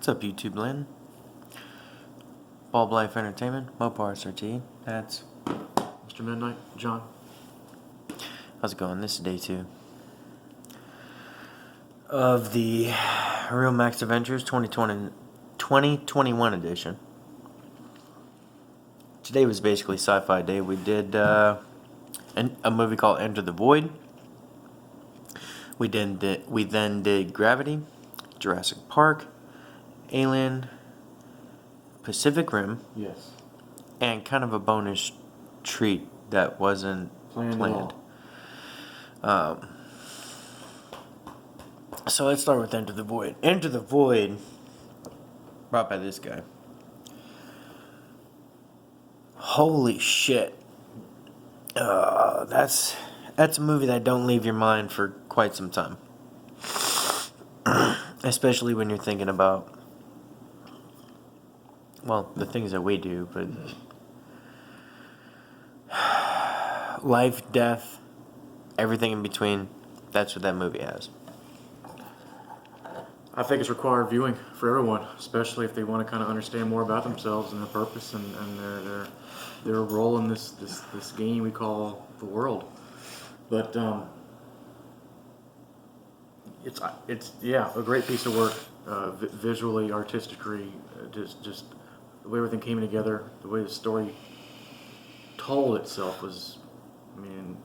What's up, YouTube land? Bulb Life Entertainment, Mopar SRT. That's Mr. Midnight, John. how's it going? This is day 2 of the Real MAXX Adventures 2021 edition. Today was basically sci-fi day. We did a movie called Enter the Void. We then did Gravity, Jurassic Park, Alien, Pacific Rim, Yes. and kind of a bonus treat that wasn't planned. So let's start with Enter the Void. Enter the Void, brought by this guy. Holy shit. That's a movie that don't leave your mind for quite some time. Especially when you're thinking about, well, the things that we do, but life, death, everything in between. That's what that movie has. I think it's required viewing for everyone, especially if they want to kind of understand more about themselves and their purpose and their role in this game we call the world. But it's a great piece of work, visually, artistically, just the way everything came together, the way the story told itself was, I mean,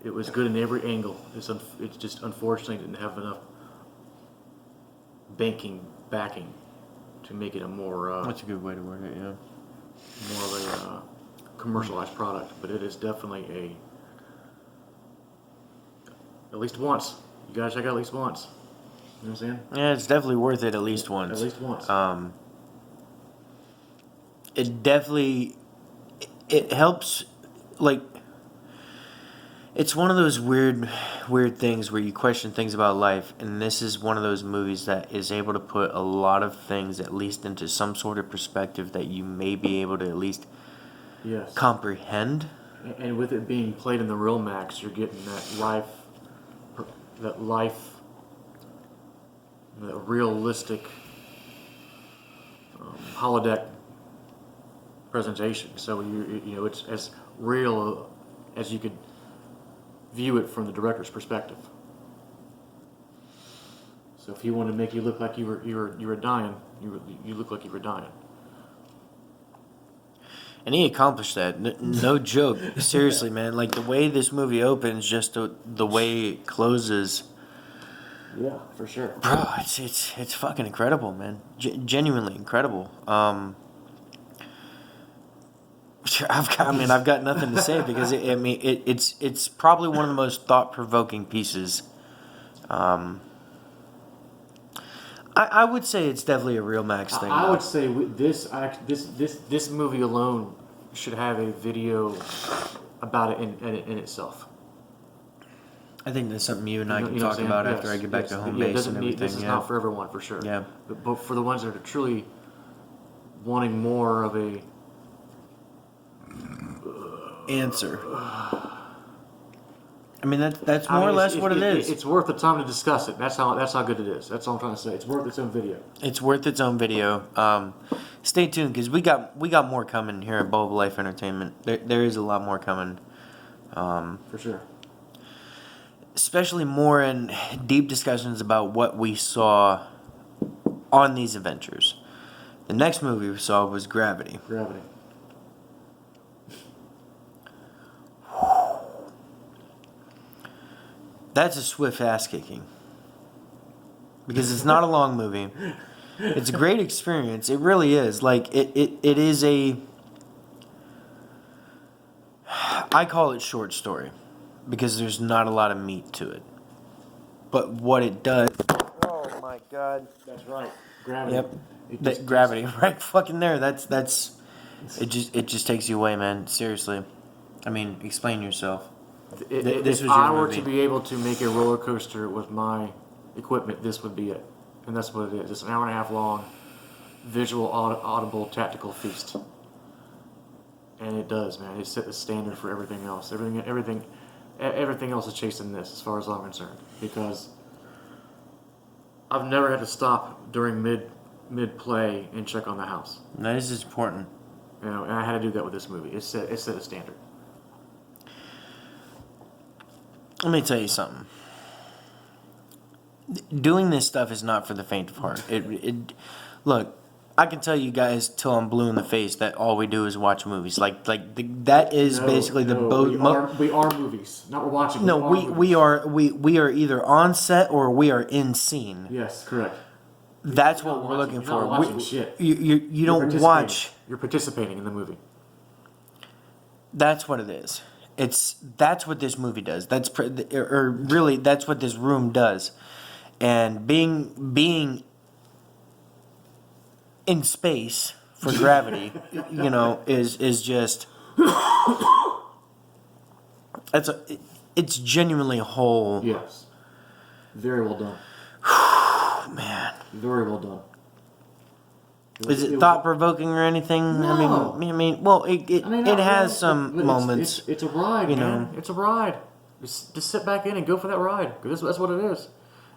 it was good in every angle. It's just unfortunately didn't have enough backing to make it a more That's a good way to word it, yeah. more of a commercialized product. But it is definitely at least once. You gotta check it out at least once. You know what I'm saying? Yeah, it's definitely worth it at least once. At least once. It helps, like, it's one of those weird things where you question things about life, and this is one of those movies that is able to put a lot of things at least into some sort of perspective that you may be able to at least comprehend. And with it being played in the real MAXX, you're getting that realistic holodeck presentation. So you know it's as real as you could view it from the director's perspective. So if he wanted to make you look like you were dying, you look like you were dying. And he accomplished that. No joke. Seriously, man. Like, the way this movie opens, just the way it closes. Yeah, for sure. Bro, it's fucking incredible, man. Genuinely incredible. I've got nothing to say because it's probably one of the most thought-provoking pieces. I would say it's definitely a real MAXX thing. I would say this movie alone should have a video about it in itself. I think that's something you and I can talk about after I get back to home base and everything. This is not for everyone, for sure. Yeah. But for the ones that are truly wanting more of a answer. I mean, that's more or less what it is. It's worth the time to discuss it. That's how good it is. That's all I'm trying to say. It's worth its own video. It's worth its own video. Stay tuned because we got more coming here at Bulb Life Entertainment. There is a lot more coming. For sure. Especially more in deep discussions about what we saw on these adventures. The next movie we saw was Gravity. Gravity. That's a swift ass kicking. Because it's not a long movie. It's a great experience. It really is. Like, it is a... I call it short story. Because there's not a lot of meat to it. But what it does... Oh my god. That's right. Gravity. Yep. Gravity. Right fucking there. That's... It just takes you away, man. Seriously. I mean, explain yourself. If I were to be able to make a roller coaster with my equipment, this would be it. And that's what it is. It's an hour and a half long, visual, audible, tactical feast. And it does, man. It set the standard for everything else. Everything else is chasing this, as far as I'm concerned. Because I've never had to stop during mid-play and check on the house. That is important. You know, and I had to do that with this movie. It set a standard. Let me tell you something. Doing this stuff is not for the faint of heart. Look, I can tell you guys till I'm blue in the face that all we do is watch movies. That is basically the boat. We are movies, not we're watching. No, we are either on set or we are in scene. Yes, correct. That's what we're looking for. You're not watching shit. You don't watch. You're participating in the movie. That's what it is. That's what this movie does. Really that's what this room does. And being in space for gravity, you know, is just it's genuinely whole. Yes. Very well done. Man. Very well done. Is it thought provoking or anything? No. I mean, well, it has some moments. It's a ride, you man. know. It's a ride. Just sit back in and go for that ride. That's what it is.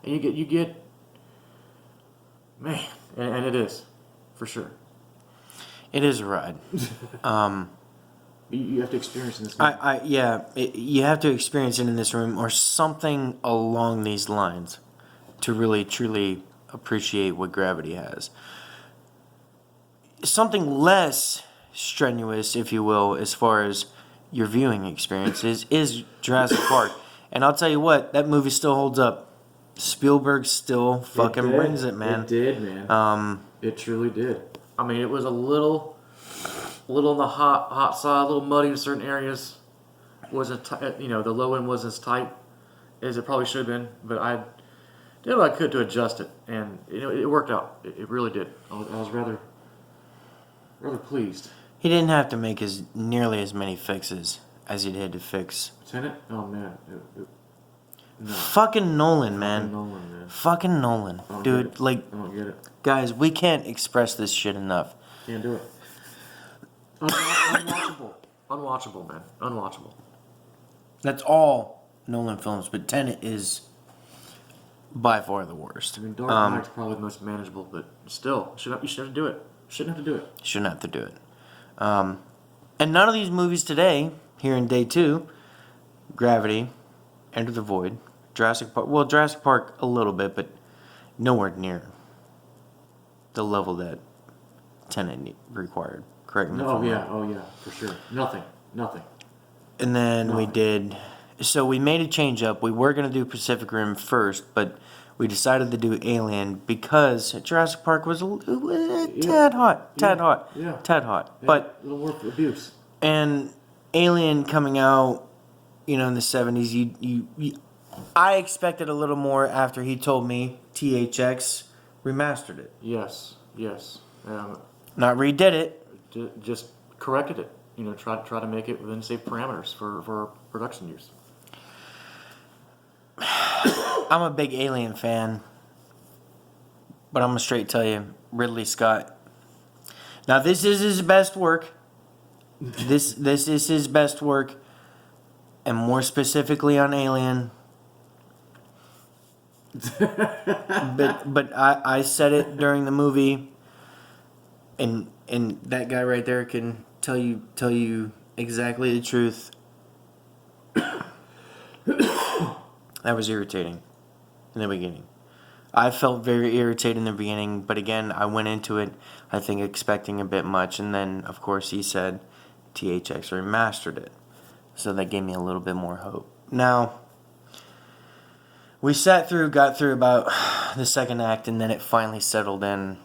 And you get, man, and it is, for sure. It is a ride. You have to experience in this movie. You have to experience it in this room or something along these lines to really truly appreciate what gravity has. Something less strenuous, if you will, as far as your viewing experience is Jurassic Park. And I'll tell you what, that movie still holds up. Spielberg still fucking brings it, man. It did, man. It truly did. I mean, it was a little on the hot side, a little muddy in certain areas. Wasn't the low end wasn't as tight as it probably should have been, but I did what I could to adjust it, and it worked out. It really did. I was rather pleased. He didn't have to make nearly as many fixes as he did to fix Tenet. Oh man. No. Fucking Nolan, man. Fucking Nolan. Dude, I don't get it. Guys, we can't express this shit enough. Can't do it. Unwatchable, man. Unwatchable. That's all Nolan films, but Tenet is by far the worst. I mean, Dark Knight's probably the most manageable, but still, you shouldn't have to do it. Shouldn't have to do it. And none of these movies today, here in day 2, Gravity, Enter the Void, Jurassic Park. Well, Jurassic Park a little bit, but nowhere near the level that Tenet required. Correct me if I'm wrong. Oh yeah, for sure. Nothing. And then we made a change up. We were going to do Pacific Rim first, but we decided to do Alien because Jurassic Park was tad hot. But a little more abuse. And Alien coming out, in the 70s, I expected a little more after he told me THX remastered it. Yes. Not redid it. Just corrected it. Try to make it within safe parameters for production use. I'm a big Alien fan, but I'm gonna straight tell you, Ridley Scott. Now this is his best work. This is his best work, and more specifically on Alien. but I said it during the movie, and that guy right there can tell you exactly the truth. That was irritating in the beginning. I felt very irritated in the beginning, but again, I went into it, I think, expecting a bit much, and then, of course, he said THX remastered it. So that gave me a little bit more hope. Now, we got through about the second act, and then it finally settled in,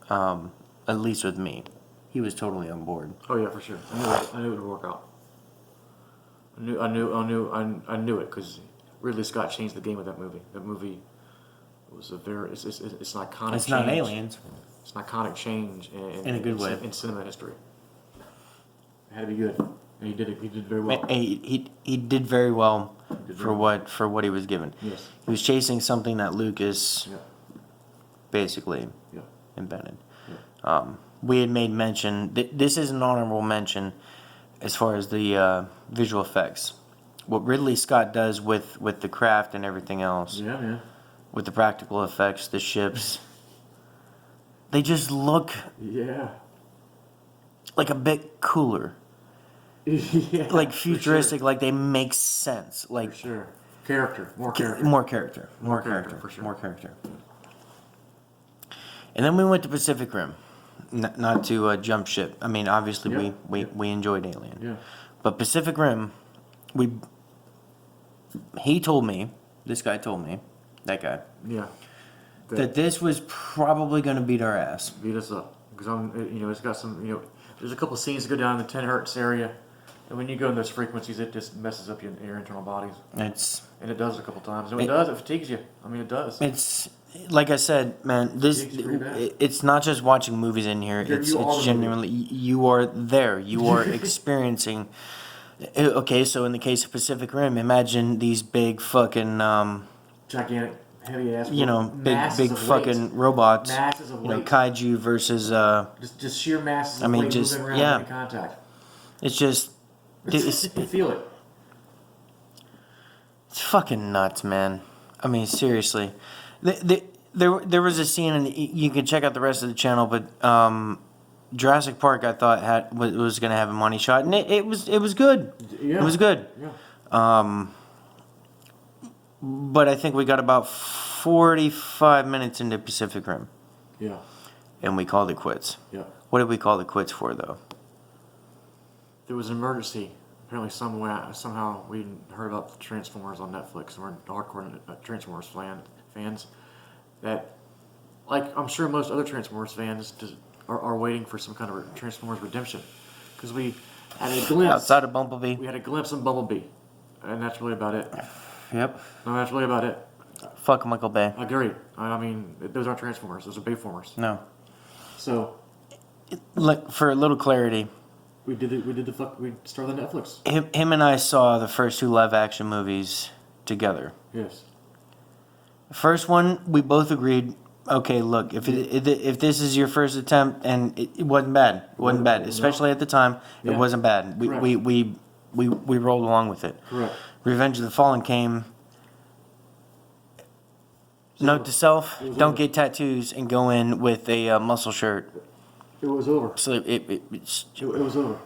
at least with me. He was totally on board. Oh yeah, for sure. I knew it would work out. I knew it because Ridley Scott changed the game with that movie. That movie was it's an iconic. It's not Aliens. It's an iconic change in a good way in cinema history. It had to be good, and he did it. He did very well. He did very well for what he was given. Yes. He was chasing something that Lucas basically invented. Yeah. We had made mention. This is an honorable mention as far as the visual effects. What Ridley Scott does with the craft and everything else. Yeah, man. With the practical effects, the ships. They just look like a bit cooler. Yeah, like futuristic, sure. like they make sense. Like For sure. Character. More character. More character. More character. For sure. More character. And then we went to Pacific Rim. Not to jump ship. I mean, obviously we enjoyed Alien. Yeah. But Pacific Rim, he told me, this guy told me, that guy. Yeah. That this was probably going to beat our ass. Beat us up. Because it's got some, there's a couple scenes that go down in the 10 hertz area. And when you go in those frequencies, it just messes up your internal bodies. And it does it a couple times. And it fatigues you. I mean, it does. It's, like I said, man, it's not just watching movies in here. It's genuinely, you are there. You are experiencing. Okay, so in the case of Pacific Rim, imagine these big fucking... gigantic, heavy ass. Big fucking robots. Masses of weight. Kaiju versus. Just sheer masses of weight moving around in contact. It's just. You feel it. It's fucking nuts, man. I mean, seriously. There was a scene, and you can check out the rest of the channel, but Jurassic Park, I thought was going to have a money shot, and it was good. Yeah. It was good. Yeah. But I think we got about 45 minutes into Pacific Rim. Yeah. And we called it quits. Yeah. What did we call it quits for, though? There was an emergency. Apparently, somehow we heard about the Transformers on Netflix, and we're hardcore Transformers fans. That, like I'm sure most other Transformers fans are waiting for some kind of Transformers redemption, because we had a glimpse outside of Bumblebee. We had a glimpse of Bumblebee, and that's really about it. Yep. No, that's really about it. Fuck Michael Bay. I agree. I mean, those aren't Transformers; those are Bayformers. No. So, for a little clarity. We started on Netflix. Him and I saw the first 2 live-action movies together. Yes. The first one, we both agreed, okay, look, if this is your first attempt, and it wasn't bad. It wasn't bad. Especially at the time, it wasn't bad. We rolled along with it. Correct. Revenge of the Fallen came. Note to self, don't get tattoos and go in with a muscle shirt. It was over. So it was over.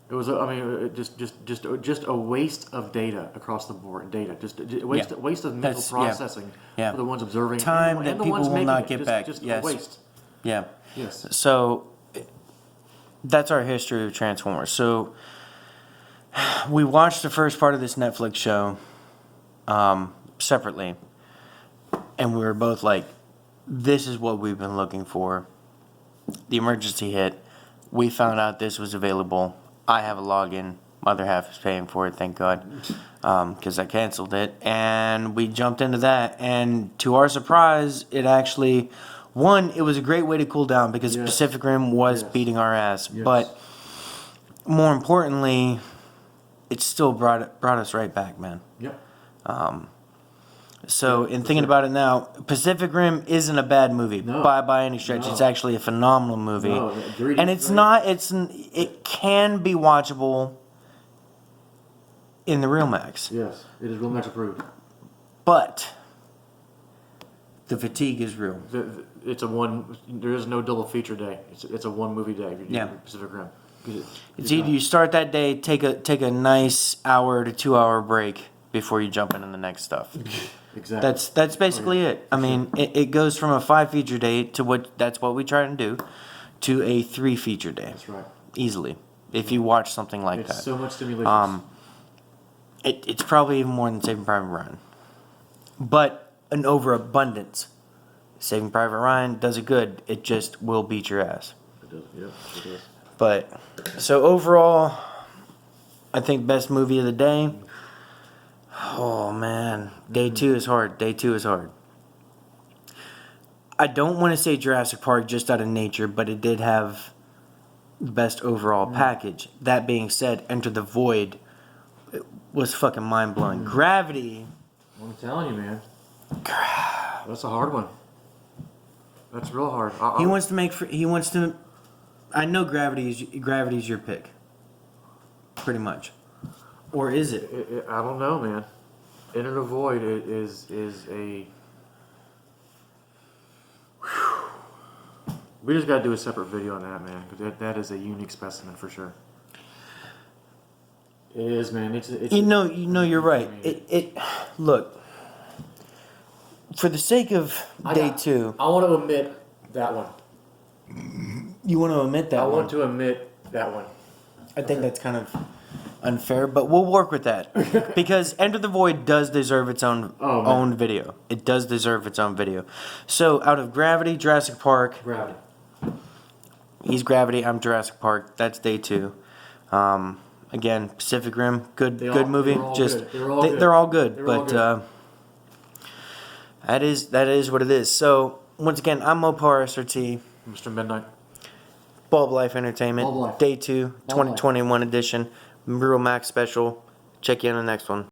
It was. I mean, just a waste of data across the board. Just a waste of mental processing for the ones observing. Time and that the people ones will not making get back. Just yes. a waste. Yeah. Yes. So that's our history of Transformers. So we watched the first part of this Netflix show separately, and we were both like, this is what we've been looking for. The emergency hit. We found out this was available. I have a login. My other half is paying for it, thank God, because I canceled it. And we jumped into that. And to our surprise, it actually, it was a great way to cool down because Pacific Rim was beating our ass. Yes. But more importantly, it still brought us right back, man. Yep. So, in thinking about it now, Pacific Rim isn't a bad movie by any stretch. It's actually a phenomenal movie, and it can be watchable in the Real Max. Yes, it is Real Max approved. But the fatigue is real. There is no double feature day. It's a one movie day. Pacific Rim. It's either you start that day, take a nice hour to 2 hour break before you jump into the next stuff. Exactly. That's basically it. I mean, it goes from a 5 feature day that's what we try to do, to a 3 feature day. That's right. Easily, if you watch something like that. It's so much stimulation. It's probably even more than Saving Private Ryan, but an overabundance. Saving Private Ryan does it good. It just will beat your ass. It does. Yeah, it does. But so overall, I think best movie of the day. Oh man, day 2 is hard. I don't want to say Jurassic Park just out of nature, but it did have the best overall package. That being said, Enter the Void was fucking mind blowing. Gravity. I'm telling you, man. That's a hard one. That's real hard. He wants to. I know Gravity's your pick. Pretty much. Or is it? I don't know, man. Enter the Void is a... We just got to do a separate video on that, man, because that is a unique specimen for sure. It is, man. It's you're right. Look, for the sake of day 2, I want to omit that one. You want to omit that one? I want to omit that one. I think that's kind of unfair, but we'll work with that because Enter the Void does deserve its own video. It does deserve its own video. So, out of Gravity, Jurassic Park. Gravity. He's Gravity. I'm Jurassic Park. That's day 2. Again, Pacific Rim, good movie. They're all good. That is what it is. So once again, I'm Mopar SRT. Mr. Midnight. Bulb Life Entertainment. Bulb Life. Day 2, 2021 edition. Real Max special. Check you on the next one.